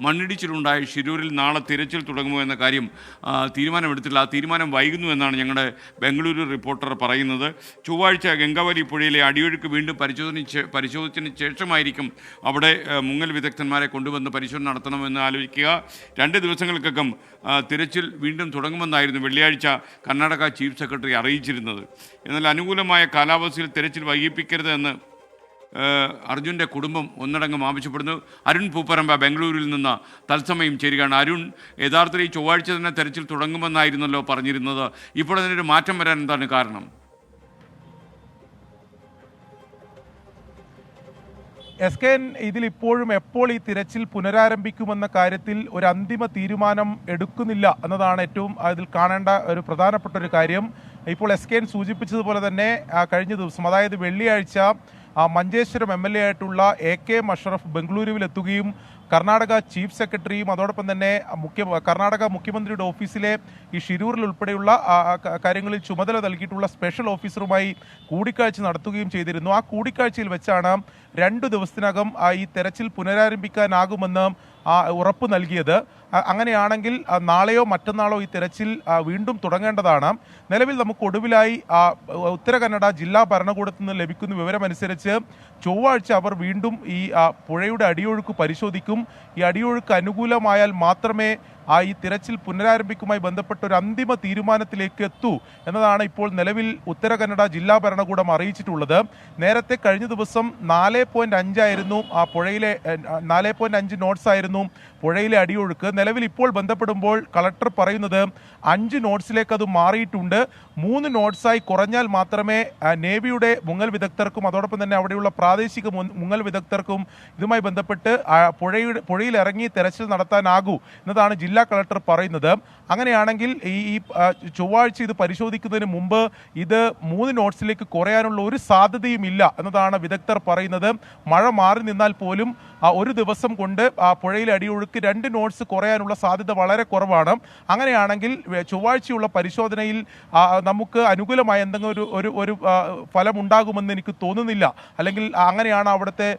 മണ്ണിടിച്ചിലുണ്ടായ ഷിരൂരിൽ നാളെ തിരച്ചിൽ തുടങ്ങുമോ എന്ന കാര്യം തീരുമാനമെടുത്തില്ല. ആ തീരുമാനം വൈകുന്നു എന്നാണ് ഞങ്ങളുടെ ബംഗളൂരു റിപ്പോർട്ടർ പറയുന്നത്. ചൊവ്വാഴ്ച ഗംഗാവലി പുഴയിലെ അടിയൊഴുക്ക് വീണ്ടും പരിശോധിച്ചതിന് ശേഷമായിരിക്കും അവിടെ മുങ്ങൽ വിദഗ്ധന്മാരെ കൊണ്ടുവന്ന് പരിശോധന നടത്തണമെന്ന് ആലോചിക്കുക. 2 ദിവസങ്ങൾക്കകം തിരച്ചിൽ വീണ്ടും തുടങ്ങുമെന്നായിരുന്നു വെള്ളിയാഴ്ച കർണാടക ചീഫ് സെക്രട്ടറി അറിയിച്ചിരുന്നത്. എന്നാൽ അനുകൂലമായ കാലാവസ്ഥയിൽ തിരച്ചിൽ വൈകിപ്പിക്കരുത് എന്ന് അർജുൻ്റെ കുടുംബം ഒന്നടങ്കം ആവശ്യപ്പെടുന്നു. അരുൺ പൂപ്പറമ്പ ബംഗളൂരുവിൽ നിന്ന് തത്സമയം ചേരുകയാണ്. അരുൺ, യഥാർത്ഥത്തിൽ ഈ ചൊവ്വാഴ്ച തന്നെ തെരച്ചിൽ തുടങ്ങുമെന്നായിരുന്നല്ലോ പറഞ്ഞിരുന്നത്. ഇപ്പോൾ അതിനൊരു മാറ്റം വരാൻ എന്താണ് കാരണം? ഇതിലിപ്പോഴും എപ്പോൾ ഈ തിരച്ചിൽ പുനരാരംഭിക്കുമെന്ന കാര്യത്തിൽ ഒരു അന്തിമ തീരുമാനം എടുക്കുന്നില്ല എന്നതാണ് ഏറ്റവും അതിൽ കാണേണ്ട ഒരു പ്രധാനപ്പെട്ട ഒരു കാര്യം. ഇപ്പോൾ സൂചിപ്പിച്ചതുപോലെ തന്നെ കഴിഞ്ഞ ദിവസം, അതായത് വെള്ളിയാഴ്ച മഞ്ചേശ്വരം MLA ആയിട്ടുള്ള AK മഷറഫ് ബംഗളൂരുവിലെത്തുകയും കർണാടക ചീഫ് സെക്രട്ടറിയും അതോടൊപ്പം തന്നെ കർണാടക മുഖ്യമന്ത്രിയുടെ ഓഫീസിലെ ഈ ഷിരൂരിൽ ഉൾപ്പെടെയുള്ള കാര്യങ്ങളിൽ ചുമതല നൽകിയിട്ടുള്ള സ്പെഷ്യൽ ഓഫീസറുമായി കൂടിക്കാഴ്ച നടത്തുകയും ചെയ്തിരുന്നു. ആ കൂടിക്കാഴ്ചയിൽ വെച്ചാണ് 2 ദിവസത്തിനകം ഈ തെരച്ചിൽ പുനരാരംഭിക്കാനാകുമെന്ന് ഉറപ്പ് നൽകിയത്. അങ്ങനെയാണെങ്കിൽ നാളെയോ മറ്റന്നാളോ ഈ തെരച്ചിൽ വീണ്ടും തുടങ്ങേണ്ടതാണ്. നിലവിൽ നമുക്ക് ഒടുവിലായി ഉത്തര കന്നഡ ജില്ലാ ഭരണകൂടത്തിൽ നിന്ന് ലഭിക്കുന്ന വിവരമനുസരിച്ച് ചൊവ്വാഴ്ച അവർ വീണ്ടും ഈ പുഴയുടെ അടിയൊഴുക്ക് പരിശോധിക്കും. ഈ അടിയൊഴുക്ക് അനുകൂലമായാൽ മാത്രമേ ഈ തിരച്ചിൽ പുനരാരംഭിക്കുമായി ബന്ധപ്പെട്ട ഒരു അന്തിമ തീരുമാനത്തിലേക്ക് എത്തൂ എന്നതാണ് ഇപ്പോൾ നിലവിൽ ഉത്തര കന്നഡ ജില്ലാ ഭരണകൂടം അറിയിച്ചിട്ടുള്ളത്. നേരത്തെ കഴിഞ്ഞ ദിവസം 4.5 ആയിരുന്നു ആ പുഴയിലെ 4.5 നോട്ട്സ് ആയിരുന്നു പുഴയിലെ അടിയൊഴുക്ക്. നിലവിൽ ഇപ്പോൾ ബന്ധപ്പെടുമ്പോൾ കളക്ടർ പറയുന്നത് 5 നോട്ട്സിലേക്ക് അത് മാറിയിട്ടുണ്ട്. 3 നോട്ട്സായി കുറഞ്ഞാൽ മാത്രമേ നേവിയുടെ മുങ്ങൽ വിദഗ്ധർക്കും അതോടൊപ്പം തന്നെ അവിടെയുള്ള പ്രാദേശിക മുങ്ങൽ വിദഗ്ധർക്കും ഇതുമായി ബന്ധപ്പെട്ട് പുഴയിൽ ഇറങ്ങി തെരച്ചിൽ നടത്താനാകൂ എന്നതാണ് ജില്ലാ കളക്ടർ പറയുന്നത്. അങ്ങനെയാണെങ്കിൽ ഈ ചൊവ്വാഴ്ച ഇത് പരിശോധിക്കുന്നതിന് മുമ്പ് ഇത് 3 നോട്ട്സിലേക്ക് കുറയാനുള്ള ഒരു സാധ്യതയും ഇല്ല എന്നതാണ് വിദഗ്ധർ പറയുന്നത്. മഴ മാറി നിന്നാൽ പോലും ഒരു ദിവസം കൊണ്ട് പുഴയിലെ അടിയൊഴുക്ക് 2 നോട്ട്സ് കുറയാനുള്ള സാധ്യത വളരെ കുറവാണ്. അങ്ങനെയാണെങ്കിൽ ചൊവ്വാഴ്ചയുള്ള പരിശോധനയിൽ നമുക്ക് അനുകൂലമായ എന്തെങ്കിലും ഒരു ഫലം ഉണ്ടാകുമെന്ന് എനിക്ക് തോന്നുന്നില്ല. അല്ലെങ്കിൽ അങ്ങനെയാണ് അവിടുത്തെ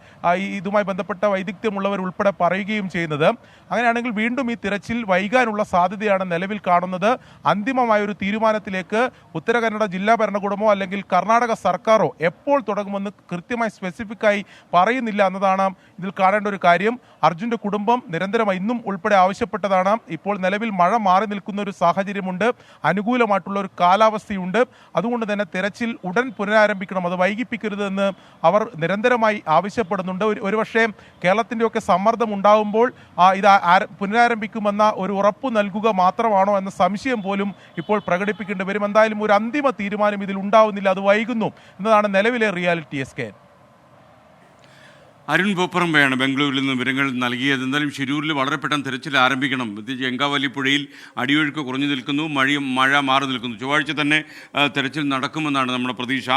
ഇതുമായി ബന്ധപ്പെട്ട വൈദഗ്ധ്യമുള്ളവർ ഉൾപ്പെടെ പറയുകയും ചെയ്യുന്നത്. അങ്ങനെയാണെങ്കിൽ വീണ്ടും ഈ തിരച്ചിൽ വൈകാനുള്ള സാധ്യതയാണ് നിലവിൽ കാണുന്നത്. അന്തിമമായ ഒരു തീരുമാനത്തിലേക്ക് ഉത്തര കന്നഡ ജില്ലാ ഭരണകൂടമോ അല്ലെങ്കിൽ കർണാടക സർക്കാരോ എപ്പോൾ തുടങ്ങുമെന്ന് കൃത്യമായി സ്പെസിഫിക്കായി പറയുന്നില്ല എന്നതാണ് ഇതിൽ കാണേണ്ട ഒരു കാര്യം. അർജുൻ്റെ കുടുംബം നിരന്തരമായി ഇന്നും ഉൾപ്പെടെ ആവശ്യപ്പെട്ടതാണ്. ഇപ്പോൾ നിലവിൽ മഴ മാറി നിൽക്കുന്ന ഒരു സാഹചര്യമുണ്ട്, അനുകൂലമായിട്ടുള്ള ഒരു കാലാവസ്ഥയുണ്ട്. അതുകൊണ്ട് തന്നെ തെരച്ചിൽ ഉടൻ പുനരാരംഭിക്കണം, അത് വൈകിപ്പിക്കരുതെന്ന് അവർ നിരന്തരമായി ആവശ്യപ്പെടുന്നുണ്ട്. ഒരുപക്ഷെ കേരളത്തിൻ്റെയൊക്കെ സമ്മർദ്ദം ഉണ്ടാകുമ്പോൾ ഇത് പുനരാരംഭിക്കുമെന്ന ഒരു ഉറപ്പ് നൽകുക മാത്രമാണോ എന്ന സംശയം പോലും ഇപ്പോൾ പ്രകടിപ്പിക്കേണ്ടി വരും. എന്തായാലും ഒരു അന്തിമ തീരുമാനം ഇതിൽ ഉണ്ടാവുന്നില്ല, അത് വൈകുന്നു എന്നതാണ് നിലവിലെ റിയാലിറ്റി. അരുൺ പൂപ്പറമ്പയാണ് ബംഗളൂരിൽ നിന്ന് വിവരങ്ങൾ നൽകിയത്. എന്തായാലും ഷിരൂരിൽ വളരെ പെട്ടെന്ന് തെരച്ചിൽ ആരംഭിക്കണം. പ്രത്യേകിച്ച് ഗംഗാവലി പുഴയിൽ അടിയൊഴുക്ക് കുറഞ്ഞു നിൽക്കുന്നു, മഴ മാറി നിൽക്കുന്നു. ചൊവ്വാഴ്ച തന്നെ തെരച്ചിൽ നടക്കുമെന്നാണ് നമ്മുടെ പ്രതീക്ഷ.